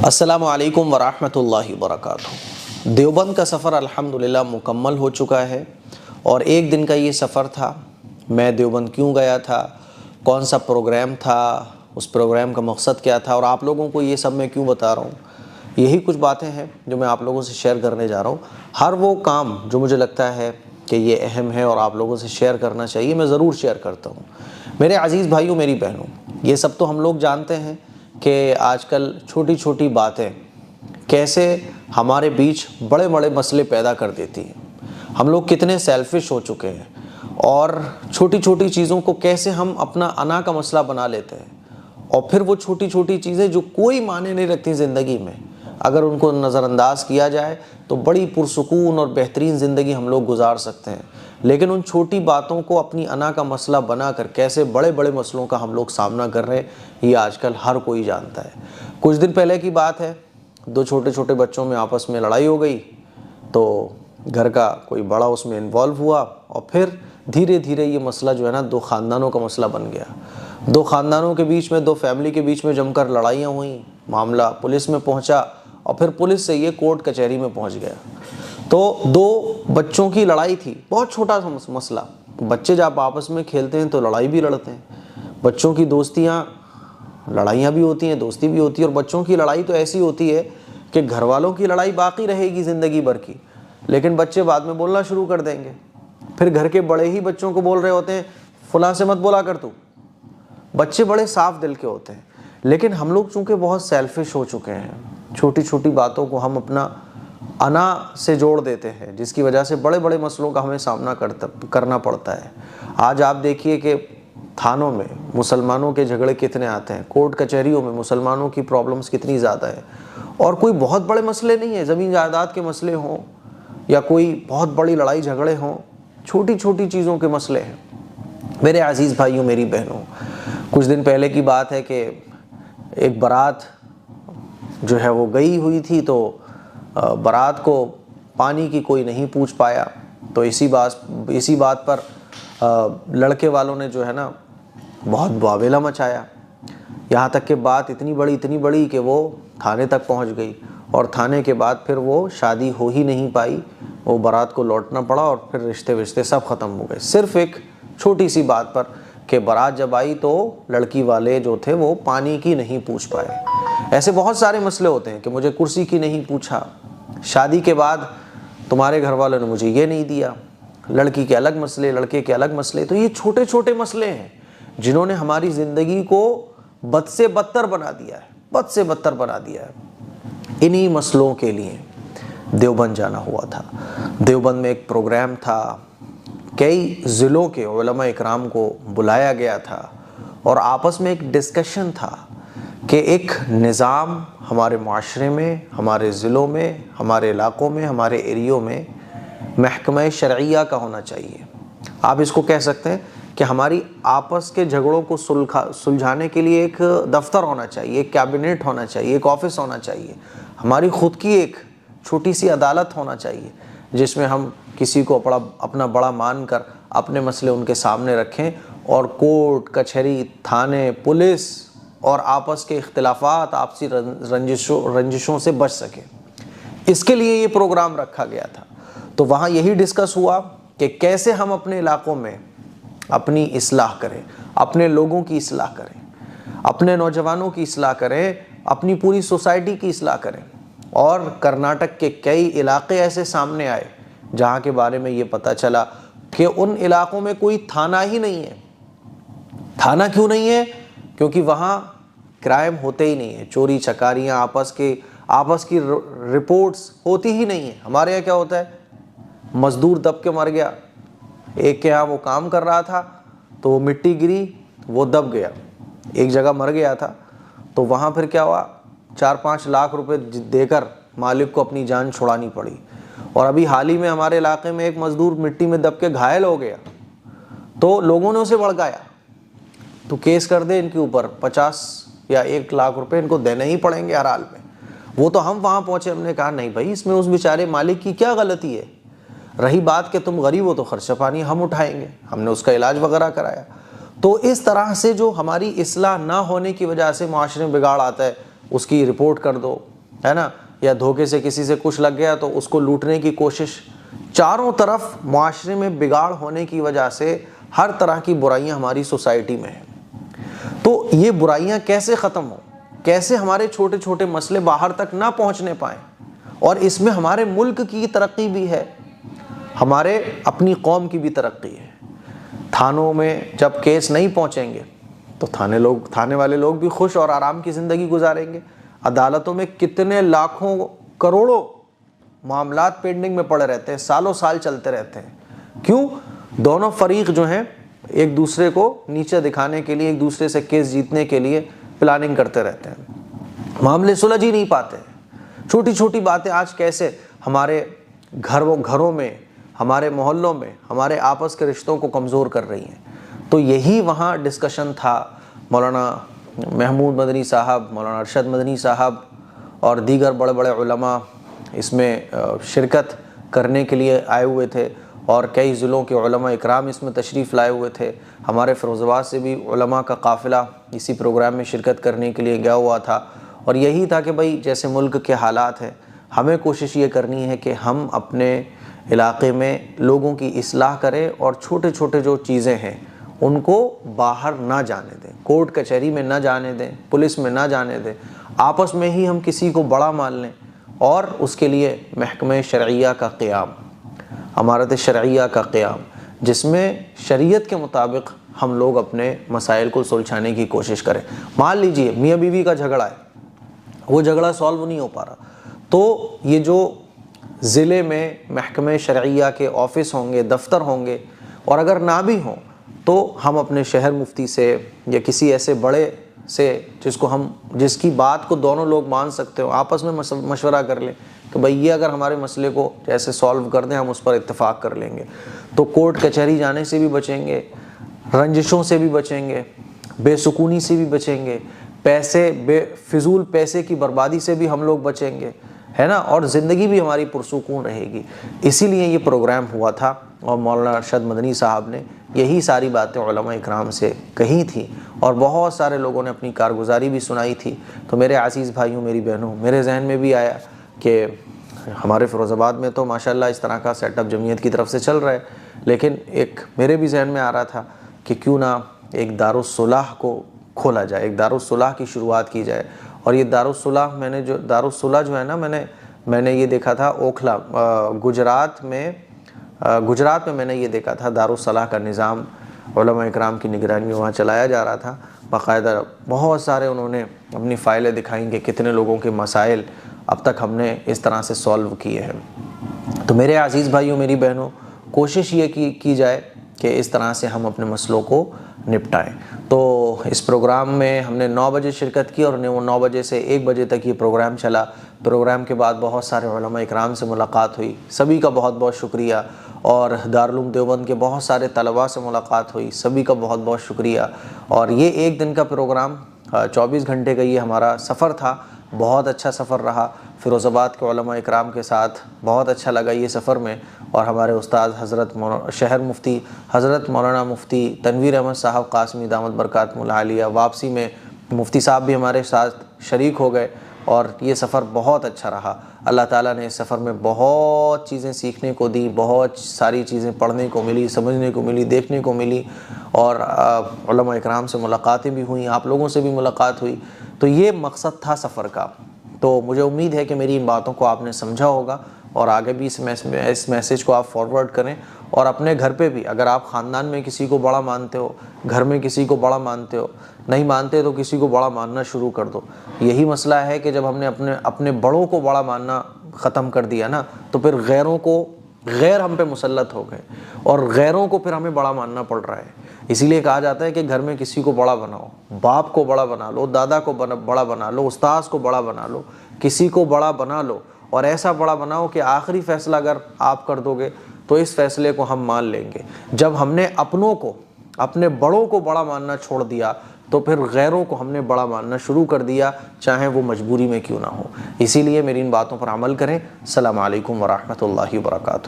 السلام علیکم ورحمۃ اللہ وبرکاتہ۔ دیوبند کا سفر الحمدللہ مکمل ہو چکا ہے، اور ایک دن کا یہ سفر تھا۔ میں دیوبند کیوں گیا تھا، کون سا پروگرام تھا، اس پروگرام کا مقصد کیا تھا، اور آپ لوگوں کو یہ سب میں کیوں بتا رہا ہوں، یہی کچھ باتیں ہیں جو میں آپ لوگوں سے شیئر کرنے جا رہا ہوں۔ ہر وہ کام جو مجھے لگتا ہے کہ یہ اہم ہے اور آپ لوگوں سے شیئر کرنا چاہیے، میں ضرور شیئر کرتا ہوں۔ میرے عزیز بھائیوں، میری بہنوں، یہ سب تو ہم لوگ جانتے ہیں کہ آج کل چھوٹی چھوٹی باتیں کیسے ہمارے بیچ بڑے بڑے مسئلے پیدا کر دیتی ہیں۔ ہم لوگ کتنے سیلفش ہو چکے ہیں، اور چھوٹی چھوٹی چیزوں کو کیسے ہم اپنا انا کا مسئلہ بنا لیتے ہیں، اور پھر وہ چھوٹی چھوٹی چیزیں جو کوئی معنی نہیں رکھتی زندگی میں، اگر ان کو نظر انداز کیا جائے تو بڑی پرسکون اور بہترین زندگی ہم لوگ گزار سکتے ہیں۔ لیکن ان چھوٹی باتوں کو اپنی انا کا مسئلہ بنا کر کیسے بڑے بڑے مسئلوں کا ہم لوگ سامنا کر رہے ہیں، یہ آج کل ہر کوئی جانتا ہے۔ کچھ دن پہلے کی بات ہے، دو چھوٹے چھوٹے بچوں میں آپس میں لڑائی ہو گئی، تو گھر کا کوئی بڑا اس میں انوالو ہوا، اور پھر دھیرے دھیرے یہ مسئلہ جو ہے نا دو خاندانوں کا مسئلہ بن گیا۔ دو خاندانوں کے بیچ میں، دو فیملی کے بیچ میں جم کر لڑائیاں ہوئیں، معاملہ پولیس میں پہنچا، اور پھر پولیس سے یہ کورٹ کچہری میں پہنچ گیا۔ تو دو بچوں کی لڑائی تھی، بہت چھوٹا سا مسئلہ۔ بچے جب آپس میں کھیلتے ہیں تو لڑائی بھی لڑتے ہیں، بچوں کی دوستیاں، لڑائیاں بھی ہوتی ہیں، دوستی بھی ہوتی ہے، اور بچوں کی لڑائی تو ایسی ہوتی ہے کہ گھر والوں کی لڑائی باقی رہے گی زندگی بھر کی، لیکن بچے بعد میں بولنا شروع کر دیں گے۔ پھر گھر کے بڑے ہی بچوں کو بول رہے ہوتے ہیں فلاں سے مت بولا کر تو۔ بچے بڑے صاف دل کے ہوتے ہیں، لیکن ہم لوگ چونکہ بہت سیلفش ہو چکے ہیں، چھوٹی چھوٹی باتوں کو ہم اپنا انا سے جوڑ دیتے ہیں، جس کی وجہ سے بڑے بڑے مسئلوں کا ہمیں سامنا کرنا پڑتا ہے۔ آج آپ دیکھیے کہ تھانوں میں مسلمانوں کے جھگڑے کتنے آتے ہیں، کورٹ کچہریوں میں مسلمانوں کی پرابلمز کتنی زیادہ ہیں، اور کوئی بہت بڑے مسئلے نہیں ہیں، زمین جائیداد کے مسئلے ہوں یا کوئی بہت بڑی لڑائی جھگڑے ہوں، چھوٹی چھوٹی چیزوں کے مسئلے ہیں۔ میرے عزیز بھائیوں، میری بہنوں، کچھ دن پہلے کی بات ہے کہ ایک بارات جو ہے وہ گئی ہوئی تھی، تو بارات کو پانی کی کوئی نہیں پوچھ پایا، تو اسی بات پر لڑکے والوں نے جو ہے نا بہت واویلا مچایا، یہاں تک کہ بات اتنی بڑی کہ وہ تھانے تک پہنچ گئی، اور تھانے کے بعد پھر وہ شادی ہو ہی نہیں پائی، وہ بارات کو لوٹنا پڑا، اور پھر رشتے سب ختم ہو گئے، صرف ایک چھوٹی سی بات پر کہ بارات جب آئی تو لڑکی والے جو تھے وہ پانی کی نہیں پوچھ پائے۔ ایسے بہت سارے مسئلے ہوتے ہیں کہ مجھے کرسی کی نہیں پوچھا، شادی کے بعد تمہارے گھر والوں نے مجھے یہ نہیں دیا، لڑکی کے الگ مسئلے، لڑکے کے الگ مسئلے۔ تو یہ چھوٹے چھوٹے مسئلے ہیں جنہوں نے ہماری زندگی کو بد سے بدتر بنا دیا ہے۔ انہی مسئلوں کے لیے دیوبند جانا ہوا تھا۔ دیوبند میں ایک پروگرام تھا، کئی ضلعوں کے علماء اکرام کو بلایا گیا تھا، اور آپس میں ایک ڈسکشن تھا کہ ایک نظام ہمارے معاشرے میں، ہمارے ضلعوں میں، ہمارے علاقوں میں، ہمارے ایریوں میں محکمہ شرعیہ کا ہونا چاہیے۔ آپ اس کو کہہ سکتے ہیں کہ ہماری آپس کے جھگڑوں کو سلجھانے کے لیے ایک دفتر ہونا چاہیے، ایک کیبنٹ ہونا چاہیے، ایک آفس ہونا چاہیے، ہماری خود کی ایک چھوٹی سی عدالت ہونا چاہیے، جس میں ہم کسی کو اپنا بڑا مان کر اپنے مسئلے ان کے سامنے رکھیں، اور کورٹ کچہری، تھانے، پولیس اور آپس کے اختلافات، آپسی رنجشوں سے بچ سکیں۔ اس کے لیے یہ پروگرام رکھا گیا تھا۔ تو وہاں یہی ڈسکس ہوا کہ کیسے ہم اپنے علاقوں میں اپنی اصلاح کریں، اپنے لوگوں کی اصلاح کریں، اپنے نوجوانوں کی اصلاح کریں، اپنی پوری سوسائٹی کی اصلاح کریں۔ اور کرناٹک کے کئی علاقے ایسے سامنے آئے جہاں کے بارے میں یہ پتہ چلا کہ ان علاقوں میں کوئی تھانہ ہی نہیں ہے۔ تھانہ کیوں نہیں ہے؟ کیونکہ وہاں کرائم ہوتے ہی نہیں ہیں، چوری چکاریاں، آپس کی رپورٹس ہوتی ہی نہیں ہیں۔ ہمارے یہاں کیا ہوتا ہے، مزدور دب کے مر گیا، ایک کے ہاں وہ کام کر رہا تھا تو وہ مٹی گری، وہ دب گیا، ایک جگہ مر گیا تھا، تو وہاں پھر کیا ہوا، 4-5 لاکھ روپے دے کر مالک کو اپنی جان چھڑانی پڑی۔ اور ابھی حال ہی میں ہمارے علاقے میں ایک مزدور مٹی میں دب کے گھائل ہو گیا، تو لوگوں نے اسے بھڑکایا تو کیس کر دے ان کے اوپر، 50 یا 1 لاکھ روپے ان کو دینے ہی پڑیں گے ہر حال میں۔ وہ تو ہم وہاں پہنچے، ہم نے کہا نہیں بھائی، اس میں اس بیچارے مالک کی کیا غلطی ہے، رہی بات کہ تم غریب ہو تو خرچہ پانی ہم اٹھائیں گے، ہم نے اس کا علاج وغیرہ کرایا۔ تو اس طرح سے جو ہماری اصلاح نہ ہونے کی وجہ سے معاشرے میں بگاڑ آتا ہے، اس کی رپورٹ کر دو، ہے نا, یا دھوکے سے کسی سے کچھ لگ گیا تو اس کو لوٹنے کی کوشش. چاروں طرف معاشرے میں بگاڑ ہونے کی وجہ سے ہر طرح کی برائیاں ہماری سوسائٹی میں ہیں. تو یہ برائیاں کیسے ختم ہوں, کیسے ہمارے چھوٹے چھوٹے مسئلے باہر تک نہ پہنچنے پائیں, اور اس میں ہمارے ملک کی ترقی بھی ہے, ہمارے اپنی قوم کی بھی ترقی ہے. تھانوں میں جب کیس نہیں پہنچیں گے تو تھانے والے لوگ بھی خوش اور آرام کی زندگی گزاریں گے. عدالتوں میں کتنے لاکھوں کروڑوں معاملات پینڈنگ میں پڑے رہتے ہیں, سالوں سال چلتے رہتے ہیں. کیوں؟ دونوں فریق جو ہیں ایک دوسرے کو نیچے دکھانے کے لیے, ایک دوسرے سے کیس جیتنے کے لیے پلاننگ کرتے رہتے ہیں. معاملے سلجھ ہی نہیں پاتے. چھوٹی چھوٹی باتیں آج کیسے ہمارے گھروں میں, ہمارے محلوں میں, ہمارے آپس کے رشتوں کو کمزور کر رہی ہیں. تو یہی وہاں ڈسکشن تھا. مولانا محمود مدنی صاحب, مولانا ارشد مدنی صاحب اور دیگر بڑے بڑے علماء اس میں شرکت کرنے کے لیے آئے ہوئے تھے, اور کئی ضلعوں کے علماء اکرام اس میں تشریف لائے ہوئے تھے. ہمارے فیروز آباد سے بھی علماء کا قافلہ اسی پروگرام میں شرکت کرنے کے لیے گیا ہوا تھا. اور یہی تھا کہ بھائی جیسے ملک کے حالات ہیں, ہمیں کوشش یہ کرنی ہے کہ ہم اپنے علاقے میں لوگوں کی اصلاح کریں, اور چھوٹے چھوٹے جو چیزیں ہیں ان کو باہر نہ جانے دیں, کورٹ کچہری میں نہ جانے دیں, پولیس میں نہ جانے دیں. آپس میں ہی ہم کسی کو بڑا مان لیں, اور اس کے لیے محکمہ شرعیہ کا قیام, امارت شرعیہ کا قیام, جس میں شریعت کے مطابق ہم لوگ اپنے مسائل کو سلجھانے کی کوشش کریں. مان لیجئے میاں بیوی کا جھگڑا ہے, وہ جھگڑا سالو نہیں ہو پا رہا, تو یہ جو ضلع میں محکمہ شرعیہ کے آفس ہوں گے, دفتر ہوں گے, اور اگر نہ بھی ہوں تو ہم اپنے شہر مفتی سے یا کسی ایسے بڑے سے جس کی بات کو دونوں لوگ مان سکتے ہو, آپس میں مشورہ کر لیں کہ بھئی یہ اگر ہمارے مسئلے کو جیسے سالو کر دیں, ہم اس پر اتفاق کر لیں گے, تو کورٹ کچہری جانے سے بھی بچیں گے, رنجشوں سے بھی بچیں گے, بے سکونی سے بھی بچیں گے, فضول پیسے کی بربادی سے بھی ہم لوگ بچیں گے, ہے نا, اور زندگی بھی ہماری پرسکون رہے گی. اسی لیے یہ پروگرام ہوا تھا, اور مولانا ارشد مدنی صاحب نے یہی ساری باتیں علماء اکرام سے کہی تھی, اور بہت سارے لوگوں نے اپنی کارگزاری بھی سنائی تھی. تو میرے عزیز بھائیوں, میری بہنوں, میرے ذہن میں بھی آیا کہ ہمارے فیروز آباد میں تو ماشاءاللہ اس طرح کا سیٹ اپ جمعیت کی طرف سے چل رہا ہے, لیکن ایک میرے بھی ذہن میں آ رہا تھا کہ کیوں نہ ایک دارالصلح کو کھولا جائے, ایک دارالصلح کی شروعات کی جائے. اور یہ دارالصلح جو ہے نا, میں نے یہ دیکھا تھا اوکھلا, گجرات میں میں نے یہ دیکھا تھا دارالصلح کا نظام علماء اکرام کی نگرانی میں وہاں چلایا جا رہا تھا. باقاعدہ بہت سارے انہوں نے اپنی فائلیں دکھائیں کہ کتنے لوگوں کے مسائل اب تک ہم نے اس طرح سے سالو کیے ہیں. تو میرے عزیز بھائیوں, میری بہنوں, کوشش یہ کی جائے کہ اس طرح سے ہم اپنے مسئلوں کو نپٹائیں. تو اس پروگرام میں ہم نے 9 بجے شرکت کی, اور 9 بجے سے 1 بجے تک یہ پروگرام چلا. پروگرام کے بعد بہت سارے علماء اکرام سے ملاقات ہوئی, سبھی کا بہت بہت شکریہ. اور دارالعلوم دیوبند کے بہت سارے طلباء سے ملاقات ہوئی, سبھی کا بہت بہت شکریہ. اور یہ 1 دن کا پروگرام 24 گھنٹے کا یہ ہمارا سفر تھا, بہت اچھا سفر رہا. فیروز آباد کے علماء اکرام کے ساتھ بہت اچھا لگا یہ سفر میں. اور ہمارے استاد حضرت شہر مفتی حضرت مولانا مفتی تنویر احمد صاحب قاسمی دامت برکاتہم العالیہ, واپسی میں مفتی صاحب بھی ہمارے ساتھ شریک ہو گئے, اور یہ سفر بہت اچھا رہا. اللہ تعالیٰ نے اس سفر میں بہت چیزیں سیکھنے کو دی, بہت ساری چیزیں پڑھنے کو ملی, سمجھنے کو ملی, دیکھنے کو ملی, اور علماء اکرام سے ملاقاتیں بھی ہوئیں, آپ لوگوں سے بھی ملاقات ہوئی. تو یہ مقصد تھا سفر کا. تو مجھے امید ہے کہ میری ان باتوں کو آپ نے سمجھا ہوگا, اور آگے بھی اس میسیج کو آپ فارورڈ کریں. اور اپنے گھر پہ بھی, اگر آپ خاندان میں کسی کو بڑا مانتے ہو, گھر میں کسی کو بڑا مانتے ہو, نہیں مانتے تو کسی کو بڑا ماننا شروع کر دو. یہی مسئلہ ہے کہ جب ہم نے اپنے بڑوں کو بڑا ماننا ختم کر دیا نا, تو پھر غیر ہم پہ مسلط ہو گئے, اور غیروں کو پھر ہمیں بڑا ماننا پڑ رہا ہے. اسی لیے کہا جاتا ہے کہ گھر میں کسی کو بڑا بناؤ, باپ کو بڑا بنا لو, دادا کو بڑا بنا لو, استاذ کو بڑا بنا لو, کسی کو بڑا بنا لو, اور ایسا بڑا بناؤ کہ آخری فیصلہ اگر آپ کر دو گے تو اس فیصلے کو ہم مان لیں گے. جب ہم نے اپنے بڑوں کو بڑا ماننا چھوڑ دیا, تو پھر غیروں کو ہم نے بڑا ماننا شروع کر دیا, چاہے وہ مجبوری میں کیوں نہ ہو. اسی لیے میری ان باتوں پر عمل کریں. السلام علیکم ورحمۃ اللہ وبرکاتہ.